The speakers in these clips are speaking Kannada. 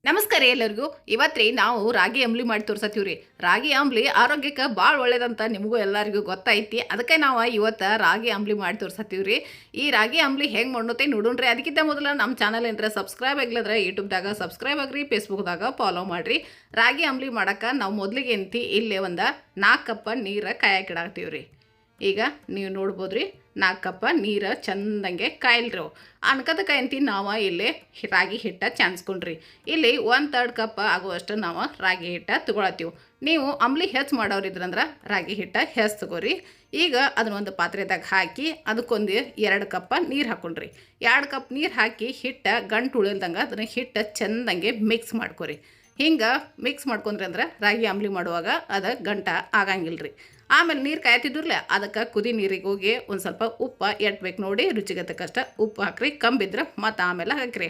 ನಮಸ್ಕಾರ ಎಲ್ಲರಿಗೂ. ಇವತ್ತು ನಾವು ರಾಗಿ ಅಂಬ್ಲಿ ಮಾಡಿ ತೋರ್ಸತ್ತೀವ್ರಿ. ರಾಗಿ ಅಂಬ್ಲಿ ಆರೋಗ್ಯಕ್ಕೆ ಭಾಳ ಒಳ್ಳೇದಂತ ನಿಮಗೂ ಎಲ್ಲರಿಗೂ ಗೊತ್ತೈತಿ. ಅದಕ್ಕೆ ನಾವು ಇವತ್ತು ರಾಗಿ ಅಂಬ್ಲಿ ಮಾಡಿ ತೋರ್ಸತ್ತೀವ್ರಿ. ಈ ರಾಗಿ ಅಂಬ್ಲಿ ಹೆಂಗೆ ಮಾಡೋತೆ ನೋಡೋಣ್ರಿ. ಅದಕ್ಕಿಂತ ಮೊದಲು ನಮ್ಮ ಚಾನಲ್ ಏನಾರ ಸಬ್ಸ್ಕ್ರೈಬ್ ಆಗಿಲ್ಲದ್ರೆ ಯೂಟ್ಯೂಬ್ದಾಗ ಸಬ್ಸ್ಕ್ರೈಬ್ ಆಗ್ರಿ, ಫೇಸ್ಬುಕ್ದಾಗ ಫಾಲೋ ಮಾಡಿರಿ. ರಾಗಿ ಅಂಬ್ಲಿ ಮಾಡೋಕೆ ನಾವು ಮೊದಲಿಗೆ ಇಲ್ಲೇ ಒಂದು 4 ಕಪ್ ನೀರು ಕಾಯಕ್ಕಿಡಾಕ್ತೀವ್ರಿ. ಈಗ ನೀವು ನೋಡ್ಬೋದ್ರಿ, 4 ಕಪ್ ನೀರು ಚಂದಂಗೆ ಕಾಯಿಲ್ರಿ. ಅನ್ಕದಕ್ಕೆ ನಾವು ಇಲ್ಲಿ ರಾಗಿ ಹಿಟ್ಟು ಚಾನ್ಸ್ಕೊಂಡ್ರಿ. ಇಲ್ಲಿ 1/3 ಕಪ್ ಆಗುವಷ್ಟು ನಾವು ರಾಗಿ ಹಿಟ್ಟು ತೊಗೊಳತ್ತೀವಿ. ನೀವು ಅಂಬ್ಲಿ ಹೆಚ್ಚು ಮಾಡೋರಿದ್ರಂದ್ರೆ ರಾಗಿ ಹಿಟ್ಟು ಹೆಚ್ಚು ತಗೋರಿ. ಈಗ ಅದನ್ನ ಒಂದು ಪಾತ್ರೆದಾಗ ಹಾಕಿ ಅದಕ್ಕೊಂದು 2 ಕಪ್ ನೀರು ಹಾಕೊಂಡ್ರಿ. 2 ಕಪ್ ನೀರು ಹಾಕಿ ಹಿಟ್ಟು ಗಂಟು ಉಳಿಲ್ದಂಗೆ ಅದನ್ನು ಹಿಟ್ಟು ಚಂದಂಗೆ ಮಿಕ್ಸ್ ಮಾಡ್ಕೊರಿ. ಹಿಂಗೆ ಮಿಕ್ಸ್ ಮಾಡ್ಕೊಂಡ್ರಿ ಅಂದ್ರೆ ರಾಗಿ ಅಂಬ್ಲಿ ಮಾಡುವಾಗ ಅದು ಗಂಟ ಆಗಂಗಿಲ್ಲ ರೀ. ಆಮೇಲೆ ನೀರು ಕಾಯ್ತಿದ್ರಲ್ಲ, ಅದಕ್ಕೆ ಕುದಿ ನೀರಿಗೆ ಹೋಗಿ ಒಂದು ಸ್ವಲ್ಪ ಉಪ್ಪು ಎಟ್ಬೇಕು ನೋಡಿ, ರುಚಿಗೆ ತಕ್ಕಷ್ಟ ಉಪ್ಪು ಹಾಕ್ರಿ. ಕಂಬಿದ್ರೆ ಮತ್ತು ಆಮೇಲೆ ಹಾಕ್ರಿ.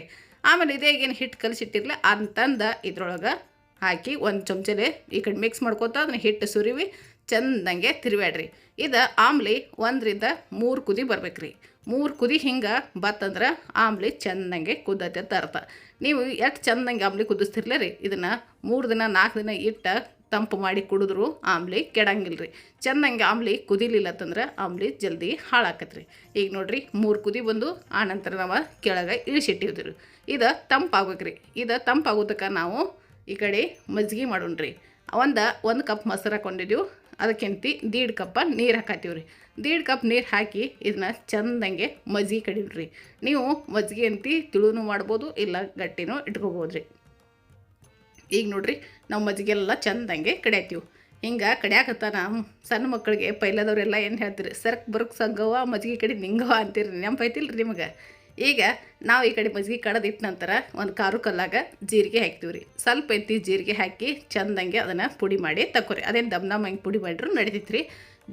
ಆಮೇಲೆ ಇದೇ ಏನು ಹಿಟ್ಟು ಕಲಿಸಿಟ್ಟಿರಲಿ ಅಂತಂದು ಇದ್ರೊಳಗೆ ಹಾಕಿ ಒಂದು ಚಮಚಲೆ ಈ ಕಡೆ ಮಿಕ್ಸ್ ಮಾಡ್ಕೊತ ಅದನ್ನ ಹಿಟ್ಟು ಸುರಿವಿ ಚಂದಂಗೆ ತಿರುವಾಡ್ರಿ. ಇದು ಆಮ್ಲಿ 1-3 ಕುದಿ ಬರ್ಬೇಕ್ರಿ. 3 ಕುದಿ ಹಿಂಗೆ ಬತ್ತಂದ್ರೆ ಆಮ್ಲಿ ಚಂದಂಗೆ ಕುದ್ದತ್ತೆ ಅರ್ಥ. ನೀವು ಎಷ್ಟು ಚಂದಂಗೆ ಆಮ್ಲಿ ಕುದಿಸ್ತಿರ್ಲ ರೀ, ಇದನ್ನು 3 ದಿನ 4 ದಿನ ಇಟ್ಟು ತಂಪು ಮಾಡಿ ಕುಡಿದ್ರು ಆಮ್ಲಿ ಕೆಡಂಗಿಲ್ಲ ರೀ. ಚಂದಂಗೆ ಆಮ್ಲಿ ಕುದಿಲಿಲ್ಲತ್ತಂದ್ರೆ ಆಮ್ಲಿ ಜಲ್ದಿ ಹಾಳಾಕತ್ರಿ. ಈಗ ನೋಡಿರಿ 3 ಕುದಿ ಬಂದು ಆನಂತರ ನಾವು ಕೆಳಗೆ ಇಳಿಸಿಟ್ಟಿವ್ರಿ. ಇದು ತಂಪಾಗ್ಬೇಕ್ರಿ. ಇದು ತಂಪಾಗೋದಕ್ಕೆ ನಾವು ಈ ಕಡೆ ಮಜ್ಜಿಗೆ ಮಾಡೋಣ್ರಿ. ಒಂದು ಕಪ್ ಮೊಸರು ಹಾಕೊಂಡಿದ್ದೀವಿ. ಅದಕ್ಕಿಂತ 1.5 ಕಪ್ ನೀರು ಹಾಕತ್ತೀವ್ರಿ. 1.5 ಕಪ್ ನೀರು ಹಾಕಿ ಇದನ್ನ ಚಂದಂಗೆ ಮಜ್ಜಿಗೆ ಕಡಿವ್ರಿ. ನೀವು ಮಜ್ಜಿಗೆ ತಿಳುನು ಮಾಡ್ಬೋದು, ಇಲ್ಲ ಗಟ್ಟಿನೂ ಇಟ್ಕೋಬೋದ್ರಿ. ಈಗ ನೋಡ್ರಿ, ನಾವು ಮಜ್ಜಿಗೆ ಎಲ್ಲ ಚಂದಂಗೆ ಕಡಿಯತ್ತೀವಿ. ಹಿಂಗೆ ಕಡಿಯಾಕತ್ತಾನ ಸಣ್ಣ ಮಕ್ಕಳಿಗೆ ಪೈಲದವರೆಲ್ಲ ಏನು ಹೇಳ್ತೀರಿ, ಸರ್ಕ್ ಬರ್ಕ್ ಸಂಗವ ಮಜ್ಜಿಗೆ ಕಡಿ ನಿಂಗವ ಅಂತೀರಿ. ನೆನಪೈತಿಲ್ಲ ರೀ ನಿಮಗೆ. ಈಗ ನಾವು ಈ ಕಡೆ ಮಜ್ಜಿಗೆ ಕಡದಿಟ್ಟ ನಂತರ ಒಂದು ಕಾರು ಕಲ್ಲಾಗ ಜೀರಿಗೆ ಹಾಕ್ತೀವಿ ರೀ. ಸ್ವಲ್ಪ ಜೀರಿಗೆ ಹಾಕಿ ಚಂದಂಗೆ ಅದನ್ನು ಪುಡಿ ಮಾಡಿ ತಗೋರಿ. ಅದೇನು ದಮ್ ಹಿಂಗೆ ಪುಡಿ ಮಾಡಿದ್ರು ನಡಿತೈತೆ ರೀ.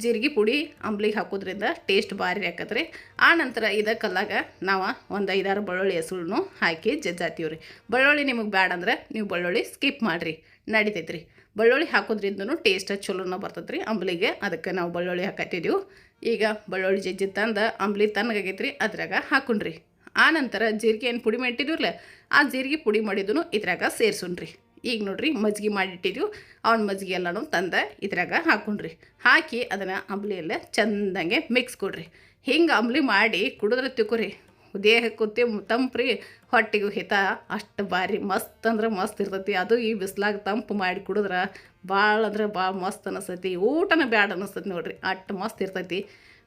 ಜೀರಿಗೆ ಪುಡಿ ಅಂಬ್ಲಿಗೆ ಹಾಕೋದ್ರಿಂದ ಟೇಸ್ಟ್ ಭಾರಿ ಹಾಕತ್ರಿ. ಆ ನಂತರ ಇದ ಕಲ್ಲಾಗ ನಾವು ಒಂದು 5-6 ಬೆಳ್ಳುಳ್ಳಿ ಹೆಸರು ಹಾಕಿ ಜಜ್ಜಾತೀವಿ ರೀ. ಬೆಳ್ಳುಳ್ಳಿ ನಿಮಗೆ ಬ್ಯಾಡ ಅಂದ್ರೆ ನೀವು ಬೆಳ್ಳುಳ್ಳಿ ಸ್ಕಿಪ್ ಮಾಡಿರಿ, ನಡಿತೈತೆ ರೀ. ಬೆಳ್ಳುಳ್ಳಿ ಹಾಕೋದ್ರಿಂದನೂ ಟೇಸ್ಟ್ ಚಲೋನ ಬರ್ತೈತೆ ರೀ ಅಂಬ್ಲಿಗೆ. ಅದಕ್ಕೆ ನಾವು ಬೆಳ್ಳುಳ್ಳಿ ಹಾಕತ್ತಿದ್ದೀವಿ. ಈಗ ಬೆಳ್ಳುಳ್ಳಿ ಜಜ್ಜಿ ತಂದು ಅಂಬ್ಲಿ ತಣ್ಣಗಾಗೈತ್ರಿ, ಅದ್ರಾಗ ಹಾಕೊಂಡ್ರಿ. ಆ ನಂತರ ಜೀರಿಗೆ ಏನು ಪುಡಿ ಮಾಡಿಟ್ಟಿದ್ರಲ್ಲ, ಆ ಜೀರಿಗೆ ಪುಡಿ ಮಾಡಿದ್ದೂ ಇದ್ರಾಗ ಸೇರ್ಸುಣ್ರಿ. ಈಗ ನೋಡ್ರಿ, ಮಜ್ಜಿಗೆ ಮಾಡಿಟ್ಟಿದ್ದೀವಿ. ಅವ್ನ ಮಜ್ಜಿಗೆ ಎಲ್ಲನೂ ತಂದು ಇದ್ರಾಗ ಹಾಕೊಂಡ್ರಿ. ಹಾಕಿ ಅದನ್ನು ಅಂಬ್ಲಿಯಲ್ಲೇ ಚಂದಂಗೆ ಮಿಕ್ಸ್ ಕೊಡ್ರಿ. ಹಿಂಗೆ ಅಂಬ್ಲಿ ಮಾಡಿ ಕುಡಿದ್ರೆ ತಿಕ್ಕೋರಿ, ದೇಹಕ್ಕೆ ತಂಪ್ರಿ, ಹೊಟ್ಟೆಗೂ ಹಿತ. ಅಷ್ಟು ಭಾರಿ ಮಸ್ತ್ ಅಂದ್ರೆ ಮಸ್ತ್ ಇರ್ತೈತಿ. ಅದು ಈ ಬಿಸ್ಲಾಗ ತಂಪು ಮಾಡಿ ಕುಡಿದ್ರೆ ಭಾಳ ಅಂದ್ರೆ ಭಾಳ ಮಸ್ತ್ ಅನಿಸ್ತೈತಿ. ಊಟನ ಬ್ಯಾಡ ಅನಿಸ್ತೈತಿ ನೋಡ್ರಿ, ಅಷ್ಟು ಮಸ್ತ್ ಇರ್ತೈತಿ.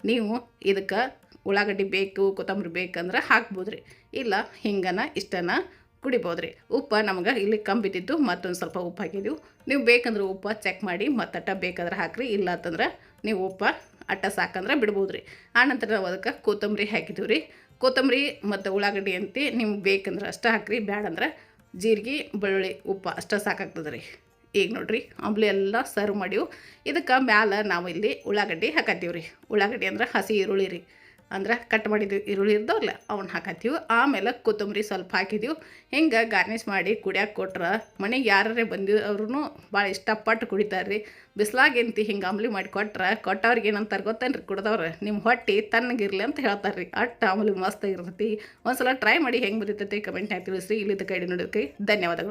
ನೀವು ಇದಕ್ಕೆ ಉಳ್ಳಾಗಡ್ಡಿ ಬೇಕು, ಕೊತ್ತಂಬರಿ ಬೇಕಂದ್ರೆ ಹಾಕ್ಬೋದ್ರಿ. ಇಲ್ಲ ಹಿಂಗನ ಇಷ್ಟನ ಕುಡಿಬೋದ್ರಿ. ಉಪ್ಪು ನಮ್ಗೆ ಇಲ್ಲಿ ಕಂಬಿದ್ದಿದ್ದು ಮತ್ತೊಂದು ಸ್ವಲ್ಪ ಉಪ್ಪು ಹಾಕಿದ್ದೀವಿ. ನೀವು ಬೇಕಂದ್ರೆ ಉಪ್ಪು ಚೆಕ್ ಮಾಡಿ ಮತ್ತಟ್ಟ ಬೇಕಾದ್ರೆ ಹಾಕ್ರಿ. ಇಲ್ಲ ಅಂತಂದ್ರೆ ನೀವು ಉಪ್ಪು ಅಟ್ಟ ಸಾಕಂದ್ರೆ ಬಿಡ್ಬೋದ್ರಿ. ಆನಂತರ ನಾವು ಅದಕ್ಕೆ ಕೊತ್ತಂಬರಿ ಹಾಕಿದ್ದೀವಿ ರೀ. ಕೊತ್ತಂಬರಿ ಮತ್ತು ಉಳ್ಳಾಗಡ್ಡಿ ನಿಮ್ಗೆ ಬೇಕಂದ್ರೆ ಅಷ್ಟೇ ಹಾಕ್ರಿ, ಬ್ಯಾಡಂದ್ರೆ ಜೀರಿಗೆ ಬೆಳ್ಳುಳ್ಳಿ ಉಪ್ಪು ಅಷ್ಟೇ ಸಾಕಾಗ್ತದೆ ರೀ. ಈಗ ನೋಡ್ರಿ, ಅಂಬ್ಲಿ ಎಲ್ಲ ಸರ್ವ್ ಮಾಡಿವು. ಇದಕ್ಕೆ ಮ್ಯಾಲೆ ನಾವು ಇಲ್ಲಿ ಉಳ್ಳಾಗಡ್ಡಿ ಹಾಕತ್ತೀವಿ ರೀ. ಉಳ್ಳಾಗಡ್ಡಿ ಅಂದ್ರೆ ಹಸಿ ಈರುಳ್ಳಿ ರೀ, ಅಂದ್ರೆ ಕಟ್ ಮಾಡಿದ್ದೀವಿ ಈರುಳ್ಳಿ ಇರ್ದವಲ್ಲ ಅವನ್ನ ಹಾಕತ್ತೀವಿ. ಆಮೇಲೆ ಕೊತ್ತಂಬರಿ ಸ್ವಲ್ಪ ಹಾಕಿದ್ದೀವಿ. ಹಿಂಗೆ ಗಾರ್ನಿಷ್ ಮಾಡಿ ಕುಡಿಯೋಕೆ ಕೊಟ್ರೆ ಮನೆಗೆ ಯಾರೇ ಬಂದಿವ್ರೂ ಭಾಳ ಇಷ್ಟಪಟ್ಟು ಕುಡಿತಾರೆ ರೀ. ಬಿಸ್ಲಾಗೇಂತಿ ಹಿಂಗೆ ಅಂಬ್ಲಿ ಮಾಡಿ ಕೊಟ್ಟವ್ರಿಗೆ ಏನಂತಾರೆ ಗೊತ್ತೇನ್ರಿ, ಕುಡ್ದವ್ರು ನಿಮ್ಮ ಹೊಟ್ಟೆ ತಣ್ಣಗಿರ್ಲಿ ಅಂತ ಹೇಳ್ತಾರೆ ರೀ. ಅಟ್ಟು ಆಮೇಲೆ ಮಸ್ತಾಗಿರ್ತೈತಿ. ಒಂದು ಸಲ ಟ್ರೈ ಮಾಡಿ ಹೆಂಗೆ ಬರ್ತೈತಿ ಕಮೆಂಟ್ನಾಗ ತಿಳಿಸ್ರಿ. ಇಲ್ಲಿದ್ದ ಕೈ ನೋಡೋದಕ್ಕೆ ಧನ್ಯವಾದಗಳು.